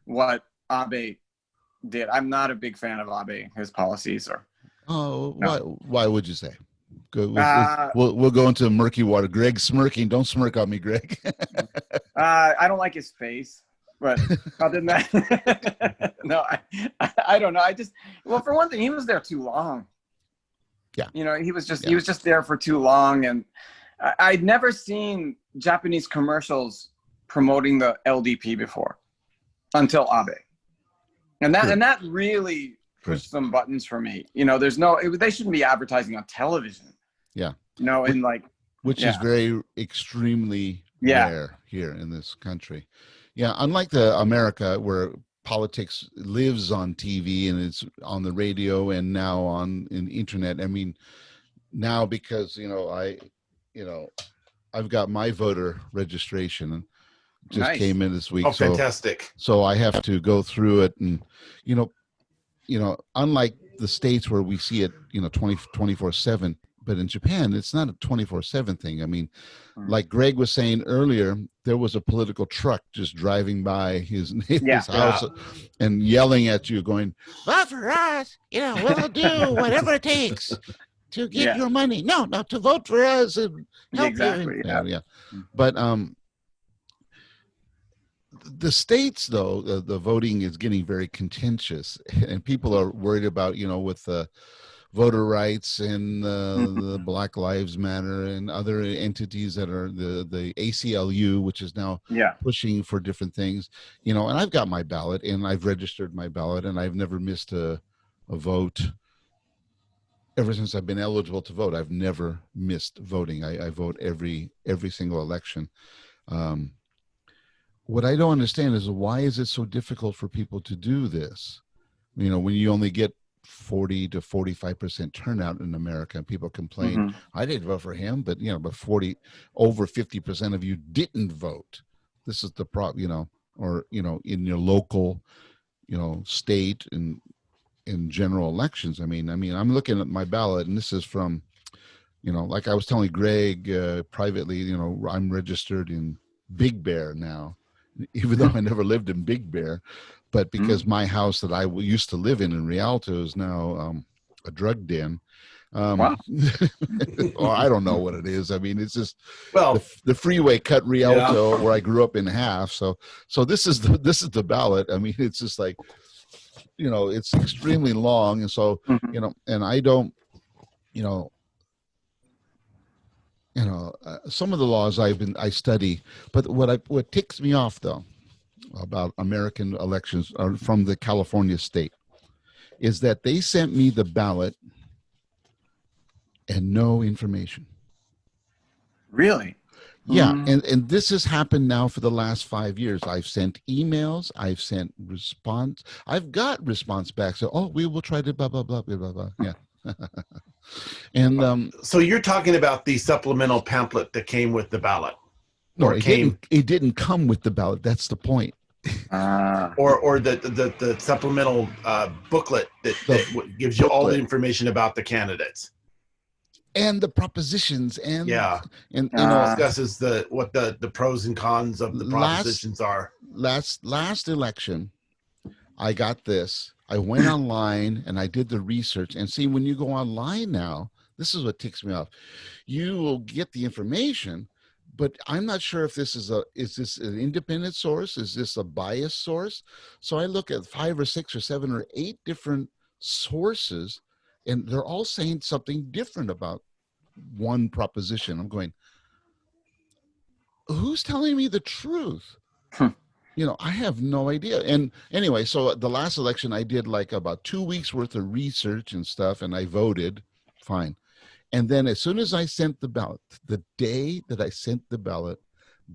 Speaker 3: what Abe did. I'm not a big fan of Abe, his policies
Speaker 1: why would you say? We'll go into murky water. Greg's smirking. Don't smirk on me, Greg.
Speaker 3: I don't like his face, but other than that, no, I don't know. Well, for one thing, he was there too long. Yeah. He was just there for too long. And I'd never seen Japanese commercials promoting the LDP before until Abe. And that really pushed some buttons for me. They shouldn't be advertising on television.
Speaker 1: Yeah. Which is very extremely rare here in this country. Yeah. Unlike America, where politics lives on TV and it's on the radio and now in the internet. I mean, now because, I've got my voter registration and just came in this week.
Speaker 2: Oh, fantastic.
Speaker 1: So I have to go through it and, unlike the States where we see it, 24/7, but in Japan, it's not a 24/7 thing. I mean, like Greg was saying earlier, there was a political truck just driving by his house and yelling at you going, vote for us, we'll do whatever it takes to get your money. No, to vote for us and help you. Yeah. But the States, though, the voting is getting very contentious, and people are worried about, with the voter rights and the Black Lives Matter and other entities that are the ACLU, which is now pushing for different things, and I've got my ballot and I've registered my ballot and I've never missed a vote ever since I've been eligible to vote. I've never missed voting. I vote every single election. What I don't understand is why is it so difficult for people to do this? When you only get 40 to 45% turnout in America. And people complain, I didn't vote for him, but but over 50% of you didn't vote. This is the problem, or in your local, state and in general elections. I mean, I'm looking at my ballot, and this is from, like I was telling Greg privately, I'm registered in Big Bear now, even though I never lived in Big Bear, but because my house that I used to live in Rialto is now a drug den.
Speaker 3: Wow.
Speaker 1: Or I don't know what it is. I mean, it's just
Speaker 2: well,
Speaker 1: the freeway cut Rialto where I grew up in half. So this is the ballot. I mean, it's just like, it's extremely long, and so and I don't, some of the laws I study, but what ticks me off though about American elections are from the California state is that they sent me the ballot and no information.
Speaker 3: Really?
Speaker 1: Yeah, and this has happened now for the last 5 years. I've sent emails, I've sent response, I've got response back. So, we will try to blah blah blah blah blah blah. Yeah. And
Speaker 2: so you're talking about the supplemental pamphlet that came with the ballot?
Speaker 1: No, it didn't come with the ballot. That's the point.
Speaker 2: Or the supplemental booklet that gives you all the information about the candidates
Speaker 1: and the propositions and
Speaker 2: discusses what the pros and cons of the propositions are.
Speaker 1: Last election, I got this. I went online and I did the research, and see, when you go online now, this is what ticks me off. You will get the information, but I'm not sure if is this an independent source? Is this a biased source? So I look at 5 or 6 or 7 or 8 different sources, and they're all saying something different about one proposition. I'm going, who's telling me the truth? I have no idea. And anyway, so the last election, I did like about 2 weeks worth of research and stuff, and I voted fine. And then as soon as I sent the ballot, the day that I sent the ballot,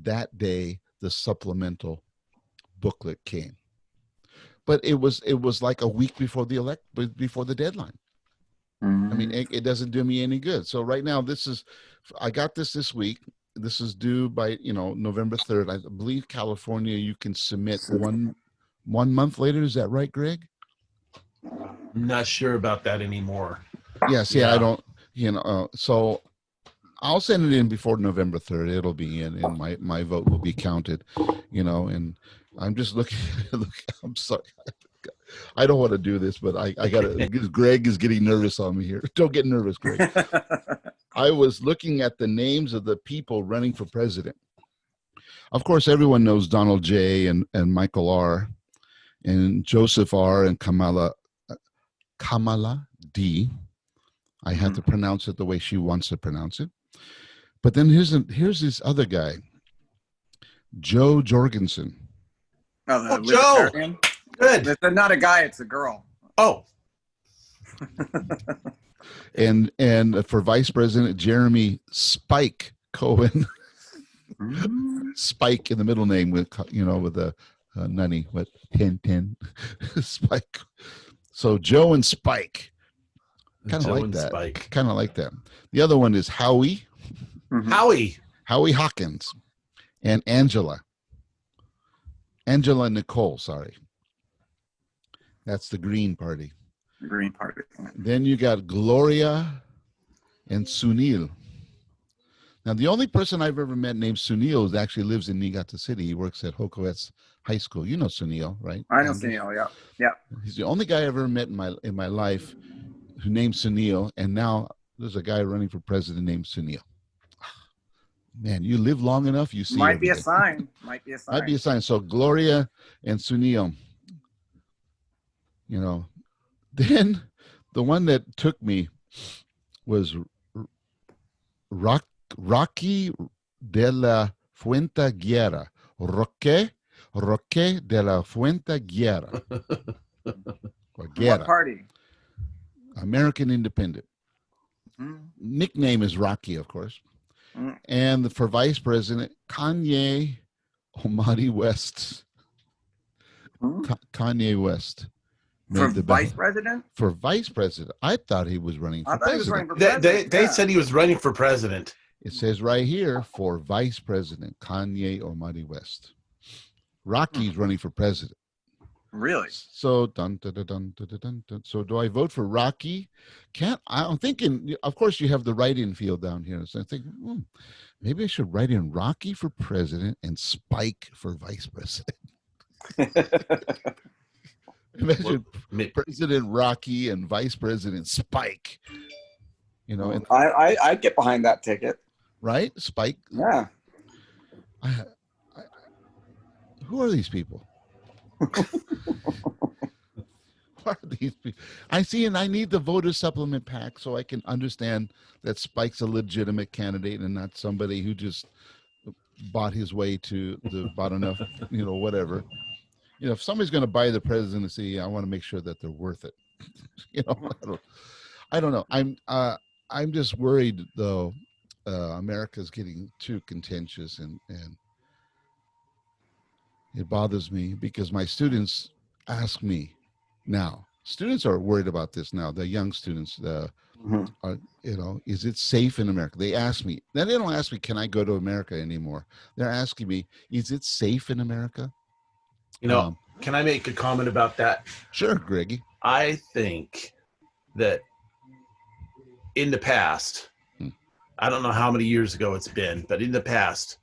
Speaker 1: that day, the supplemental booklet came. But it was like a week before the deadline. I mean, it doesn't do me any good. So right now, I got this week. This is due by, November 3rd. I believe California, you can submit one month later. Is that right, Greg?
Speaker 2: I'm not sure about that anymore.
Speaker 1: Yes. Yeah. I don't, so I'll send it in before November 3rd. It'll be in, and my vote will be counted, and I'm just looking, I'm sorry. I don't want to do this, but I got to, because Greg is getting nervous on me here. Don't get nervous, Greg. I was looking at the names of the people running for president. Of course, everyone knows Donald J. and Michael R. and Joseph R. and Kamala D. I had to pronounce it the way she wants to pronounce it. But then here's this other guy, Joe Jorgensen.
Speaker 2: Oh, Joe. Good.
Speaker 3: It's not a guy, it's a girl.
Speaker 2: Oh.
Speaker 1: and for vice president, Jeremy Spike Cohen. Spike in the middle name with a nunny, 10 Spike. So Joe and Spike. Kind of like that.
Speaker 2: Spike.
Speaker 1: Kind of like that. The other one is Howie.
Speaker 2: Howie
Speaker 1: Hawkins and Angela Nicole, sorry. That's the Green Party.
Speaker 3: The Green Party.
Speaker 1: Then you got Gloria and Sunil. Now, the only person I've ever met named Sunil actually lives in Niigata City. He works at Hokuetsu High School. You know Sunil, right?
Speaker 3: I know Sunil, yeah.
Speaker 1: He's the only guy I ever met in my life who named Sunil, and now there's a guy running for president named Sunil. Man, you live long enough, you see.
Speaker 3: Might be a sign. Might be a sign.
Speaker 1: So Gloria and Sunil, Then the one that took me was Rocky de la Fuente Guerra. Roque de la Fuente Guerra.
Speaker 3: What party?
Speaker 1: American Independent. Nickname is Rocky, of course. And for vice president, Kanye Omari West. Kanye West.
Speaker 3: For
Speaker 1: made the
Speaker 3: vice president?
Speaker 1: For vice president. I thought he was running for
Speaker 3: I thought he was
Speaker 1: president.
Speaker 3: running for president.
Speaker 2: They said he was running for president.
Speaker 1: It says right here for vice president, Kanye Omari West. Rocky's running for president.
Speaker 3: Really?
Speaker 1: So dun, dun, dun, dun, dun, dun, dun. So do I vote for Rocky? I'm thinking, of course, you have the write-in field down here. So I think maybe I should write in Rocky for president and Spike for vice president. Imagine President Rocky and Vice President Spike. You know, and
Speaker 3: I'd get behind that ticket.
Speaker 1: Right, Spike.
Speaker 3: Yeah.
Speaker 1: Who are these people? Who are these people? I see, and I need the voter supplement pack so I can understand that Spike's a legitimate candidate and not somebody who just bought his way to bought enough, whatever. If somebody's going to buy the presidency, I want to make sure that they're worth it. I don't know. I'm just worried though. America's getting too contentious, and it bothers me because my students ask me now. Students are worried about this now. The young students, are, is it safe in America? They ask me. Then they don't ask me, can I go to America anymore? They're asking me, is it safe in America?
Speaker 2: Can I make a comment about that?
Speaker 1: Sure, Greggy.
Speaker 2: I think that in the past, I don't know how many years ago it's been, but in the past,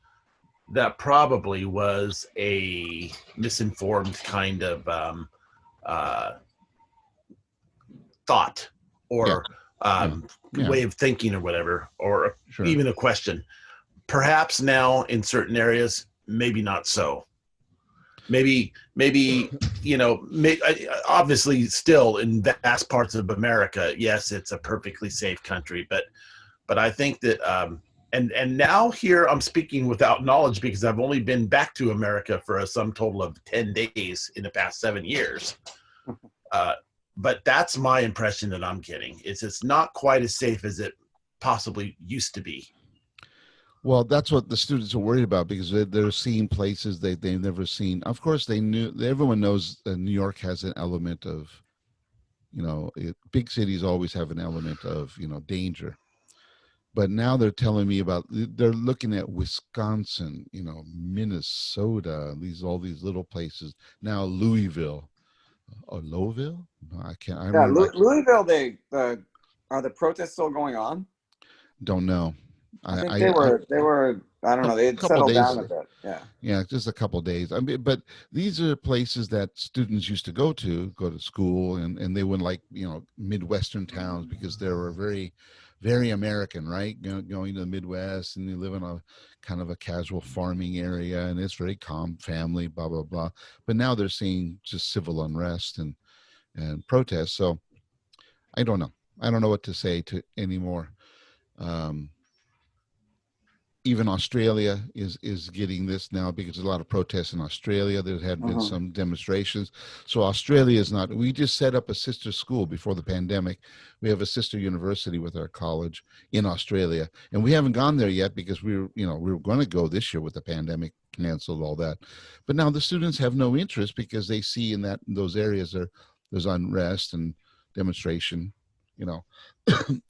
Speaker 2: that probably was a misinformed kind of thought or way of thinking or whatever, or even a question. Perhaps now in certain areas, maybe not so. Maybe, obviously still in vast parts of America, yes, it's a perfectly safe country, but I think that, and now here I'm speaking without knowledge because I've only been back to America for a sum total of 10 days in the past 7 years. But that's my impression that I'm getting. It's not quite as safe as it possibly used to be.
Speaker 1: Well, that's what the students are worried about because they're seeing places they've never seen. Of course, everyone knows that New York has an element of, big cities always have an element of, danger. But now they're telling me they're looking at Wisconsin, Minnesota, all these little places. Now Louisville, or Lowville? No, I can't.
Speaker 3: Louisville. Are the protests still going on?
Speaker 1: Don't know.
Speaker 3: I think they were. I don't know. They had settled down a bit. Yeah.
Speaker 1: Yeah, just a couple of days. I mean, but these are places that students used to go to school, and they went like Midwestern towns because they were very, very American, right? Going to the Midwest, and they live in a kind of a casual farming area, and it's very calm, family, blah blah blah. But now they're seeing just civil unrest and protests. So I don't know. I don't know what to say to anymore. Even Australia is getting this now because there's a lot of protests in Australia. There had been some demonstrations. So Australia is not, we just set up a sister school before the pandemic. We have a sister university with our college in Australia. And we haven't gone there yet because we were going to go this year with the pandemic canceled, all that. But now the students have no interest because they see in those areas there's unrest and demonstration.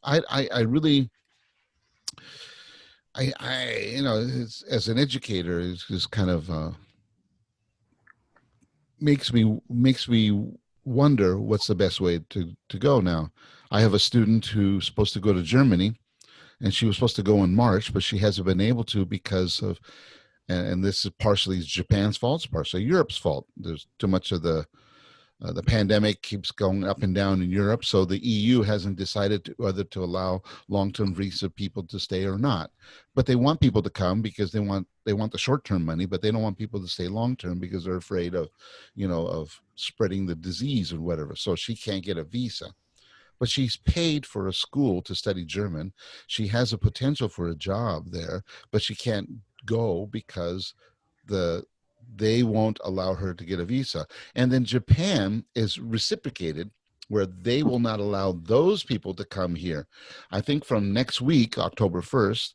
Speaker 1: I really, as an educator, it's just kind of makes me wonder what's the best way to go now. I have a student who's supposed to go to Germany, and she was supposed to go in March, but she hasn't been able to because of, and this is partially Japan's fault, it's partially Europe's fault. There's too much of the pandemic keeps going up and down in Europe, so the EU hasn't decided whether to allow long-term visa people to stay or not. But they want people to come because they want the short-term money, but they don't want people to stay long-term because they're afraid of, of spreading the disease or whatever. So she can't get a visa. But she's paid for a school to study German. She has a potential for a job there, but she can't go because they won't allow her to get a visa. And then Japan is reciprocated where they will not allow those people to come here. I think from next week, October 1st,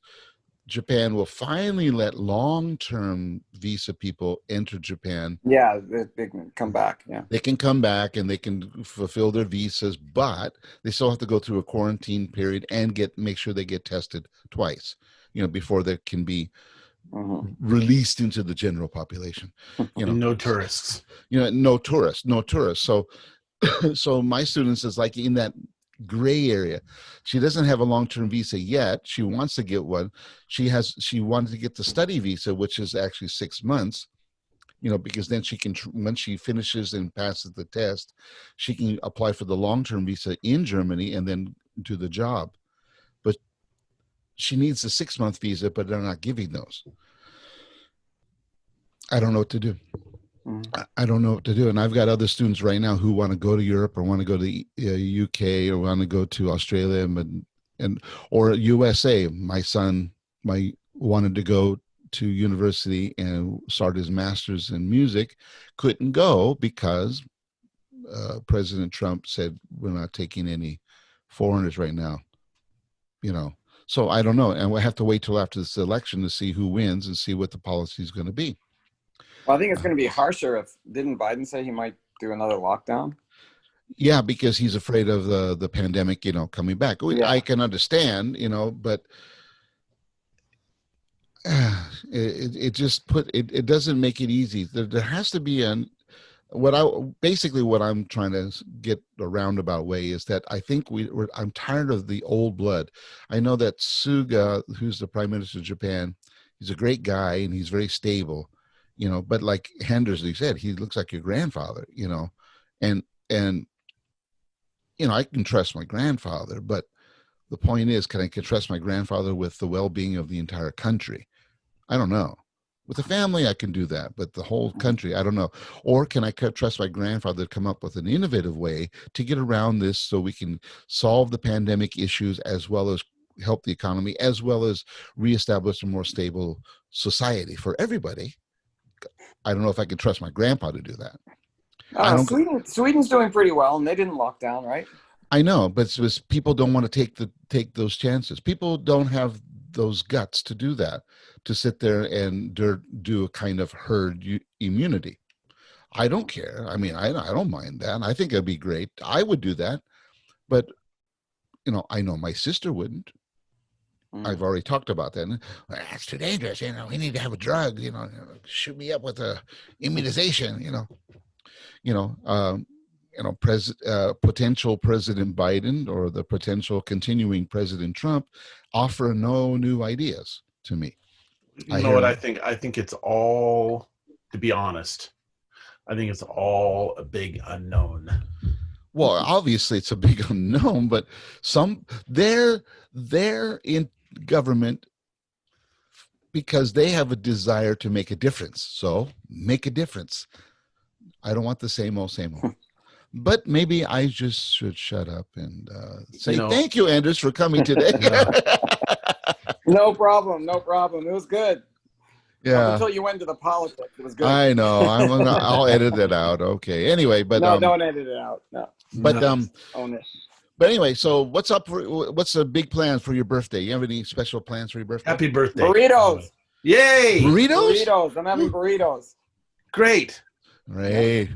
Speaker 1: Japan will finally let long-term visa people enter Japan.
Speaker 3: Yeah, they can come back. Yeah,
Speaker 1: they can come back and they can fulfill their visas, but they still have to go through a quarantine period and make sure they get tested twice, before they can be released into the general population.
Speaker 2: No tourists.
Speaker 1: No tourists. So my students is like in that gray area. She doesn't have a long-term visa yet. She wants to get one. She wanted to get the study visa, which is actually 6 months, because then she can, when she finishes and passes the test, she can apply for the long-term visa in Germany and then do the job. But she needs a 6-month visa, but they're not giving those. I don't know what to do. I don't know what to do. And I've got other students right now who want to go to Europe or want to go to the UK or want to go to Australia or USA. My son wanted to go to university and start his master's in music, couldn't go because President Trump said we're not taking any foreigners right now. So I don't know, and we'll have to wait till after this election to see who wins and see what the policy is going to be.
Speaker 3: Well, I think it's going to be harsher. Didn't Biden say he might do another lockdown?
Speaker 1: Yeah, because he's afraid of the pandemic, coming back. Yeah. I can understand, but it doesn't make it easy. There has to be what I'm trying to get a roundabout way is that I think I'm tired of the old blood. I know that Suga, who's the Prime Minister of Japan, he's a great guy and he's very stable, but like Hendersley said, he looks like your grandfather, and I can trust my grandfather, but the point is, can I trust my grandfather with the well-being of the entire country? I don't know. With the family, I can do that, but the whole country, I don't know. Or can I trust my grandfather to come up with an innovative way to get around this so we can solve the pandemic issues as well as help the economy, as well as reestablish a more stable society for everybody? I don't know if I can trust my grandpa to do that.
Speaker 3: Sweden's doing pretty well, and they didn't lock down, right?
Speaker 1: I know, but people don't want to take those chances. People don't have those guts to do that, to sit there and do a kind of herd immunity. I don't care. I mean, I don't mind that. I think it'd be great. I would do that, but I know my sister wouldn't. I've already talked about that. That's too dangerous. We need to have a drug. Shoot me up with a immunization. Potential President Biden or the potential continuing President Trump offer no new ideas to me.
Speaker 2: You know what I think? I think it's all, to be honest, I think it's all a big unknown.
Speaker 1: Well, obviously it's a big unknown, but they're in government because they have a desire to make a difference. So make a difference. I don't want the same old. But maybe I just should shut up and say thank you, Anders, for coming today.
Speaker 3: No problem. It was good.
Speaker 1: Yeah.
Speaker 3: Up until you went to the politics, it was good.
Speaker 1: I know. I'll edit it out. Okay. Anyway, but
Speaker 3: no, don't edit it out. No.
Speaker 1: But
Speaker 3: own it.
Speaker 1: But anyway, so what's the big plans for your birthday? You have any special plans for your birthday?
Speaker 2: Happy birthday.
Speaker 3: Burritos.
Speaker 2: Yay.
Speaker 3: Burritos. I'm having burritos.
Speaker 2: Great.
Speaker 1: Right.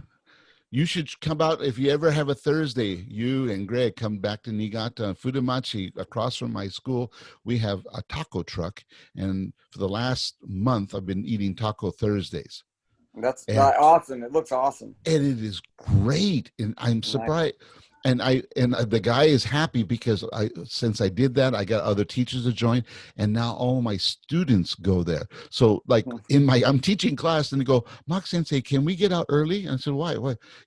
Speaker 1: You should come out if you ever have a Thursday. You and Greg come back to Niigata Fudamachi across from my school. We have a taco truck, and for the last month, I've been eating Taco Thursdays.
Speaker 3: That's awesome. It looks awesome,
Speaker 1: and it is great. And I'm surprised. And the guy is happy because since I did that, I got other teachers to join, and now all my students go there. So like I'm teaching class, and they go, Mark Sensei, can we get out early? And I said, why?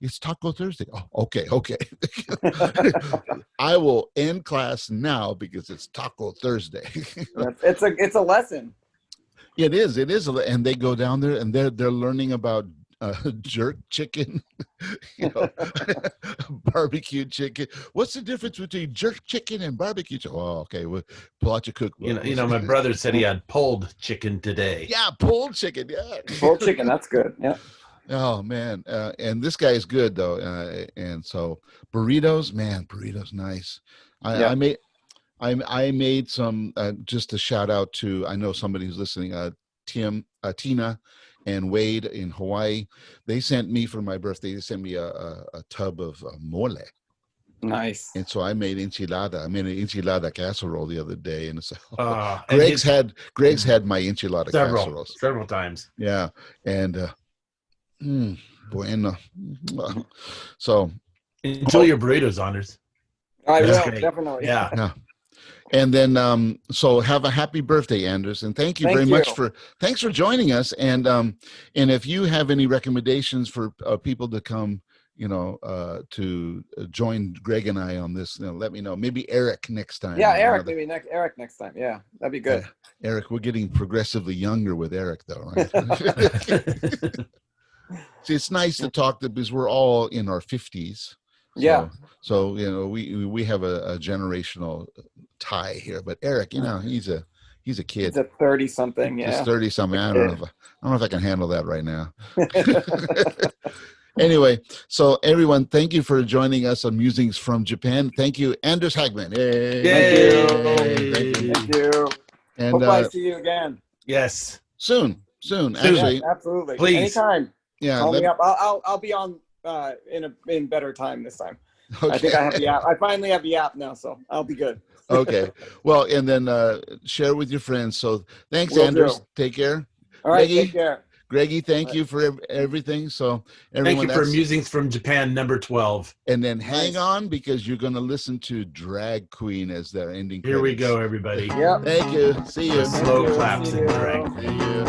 Speaker 1: It's Taco Thursday. Oh, okay. I will end class now because it's Taco Thursday.
Speaker 3: It's a lesson.
Speaker 1: It is, and they go down there and they're learning about jerk chicken, barbecue chicken. What's the difference between jerk chicken and barbecue chicken? Oh, okay. Well, pull out your cookbook.
Speaker 2: My brother said he had pulled chicken today.
Speaker 1: Yeah, pulled chicken. Yeah,
Speaker 3: pulled chicken. That's good. Yeah.
Speaker 1: Oh man, and this guy is good though, and so burritos, man, burritos nice. I I made some just a shout out to, I know somebody who's listening, Tina and Wade in Hawaii. They sent me for my birthday. They sent me a tub of mole.
Speaker 3: Nice.
Speaker 1: And so I made enchilada. I made an enchilada casserole the other day, and so Greg's had my enchilada casseroles
Speaker 2: several times.
Speaker 1: Yeah, and bueno. So
Speaker 2: enjoy your burritos, Anders.
Speaker 3: I will definitely.
Speaker 1: Yeah. And then so have a happy birthday, Anders, and thank you very much thanks for joining us. And if you have any recommendations for people to come, to join Greg and I on this, let me know. Maybe Eric next time.
Speaker 3: Yeah, Eric, Eric next time. Yeah, that'd be good.
Speaker 1: Eric, we're getting progressively younger with Eric, though, right? See, it's nice to talk because we're all in our 50s. So we have a generational tie here. But Eric, he's a kid.
Speaker 3: He's a 30-something. Yeah,
Speaker 1: he's 30-something. I don't know if I can handle that right now. Anyway, so everyone, thank you for joining us on Musings from Japan. Thank you, Anders Hagman.
Speaker 3: Yay. Thank you.
Speaker 1: And
Speaker 3: hope I see you again.
Speaker 2: Yes.
Speaker 1: Soon. Actually,
Speaker 3: yeah, absolutely.
Speaker 2: Please.
Speaker 3: Anytime.
Speaker 1: Yeah.
Speaker 3: Call me up. I'll be on in better time this time.
Speaker 1: Okay.
Speaker 3: I think I have the app. I finally have the app now, so I'll be good.
Speaker 1: Okay. Well, and then share with your friends. So thanks, Anders. Take care.
Speaker 3: All right. Take care.
Speaker 1: Greggy, thank you for everything. So everyone,
Speaker 2: thank you for Musings from Japan number 12.
Speaker 1: And then hang on, because you're going to listen to Drag Queen as their ending credits.
Speaker 2: Here we go, everybody.
Speaker 3: Yep.
Speaker 1: Thank you. See you.
Speaker 2: Slow claps and drag.
Speaker 1: See you.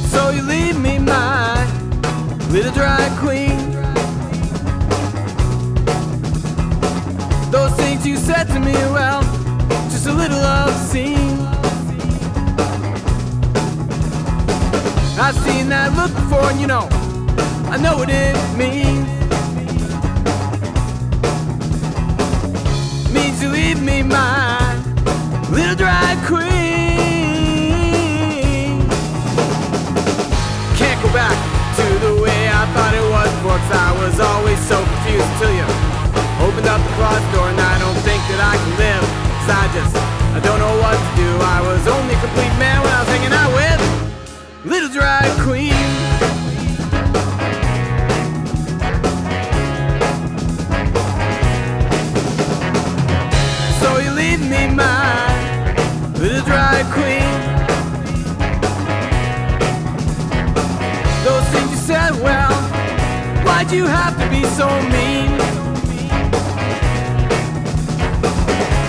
Speaker 4: So you leave me, my little drag queen. Those things you said to me, well, just a little obscene. I've seen that look before, and I know what it means. Means you leave me, my little drag queen. Can't go back to the way I thought it was before, 'cause I was always so confused until you opened up the closet door, and I don't think that I can live, 'cause I don't know what to do. I was only a complete man when I was hanging out with little drag queen. So you leave me, my little drag queen. Those things you said, well, why'd you have to be so mean?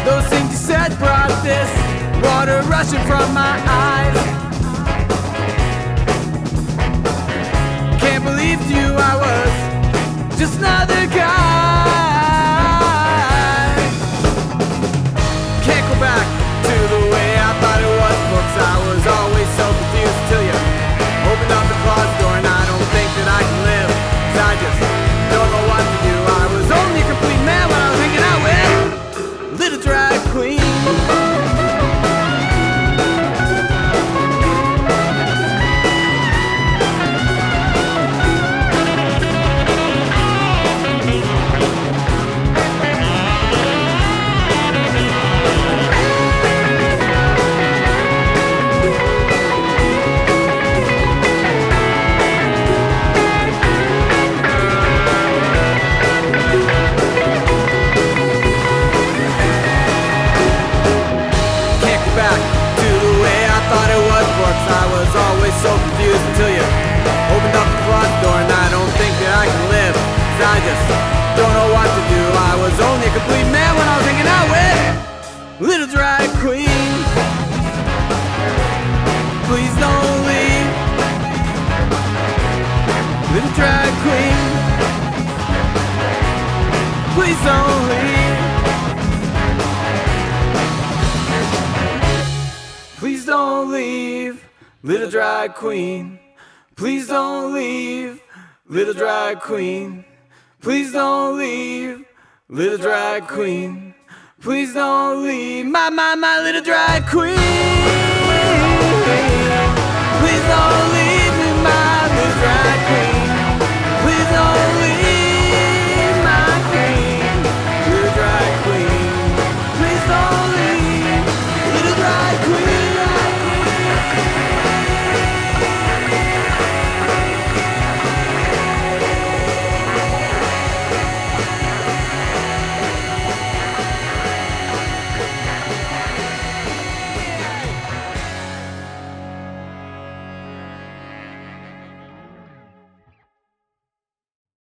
Speaker 4: Those things you said brought this water rushing from my eyes. Can't believe to you I was just another guy. Can't go back to the way I thought it was, folks. I was always so confused until you opened up the closet door, and I don't think that I can live, 'cause I just don't know what to do. I was only a complete man when I was hanging out with little drag queen. I was always so confused until you opened up the closet door, and I don't think that I can live, 'cause I just don't know what to do. I was only a complete man when I was hanging out with little drag queen. Please don't leave, little drag queen. Please don't leave. Please don't leave, little drag queen. Please don't leave, little drag queen. Please don't leave, little drag queen. Please don't leave, my little drag queen.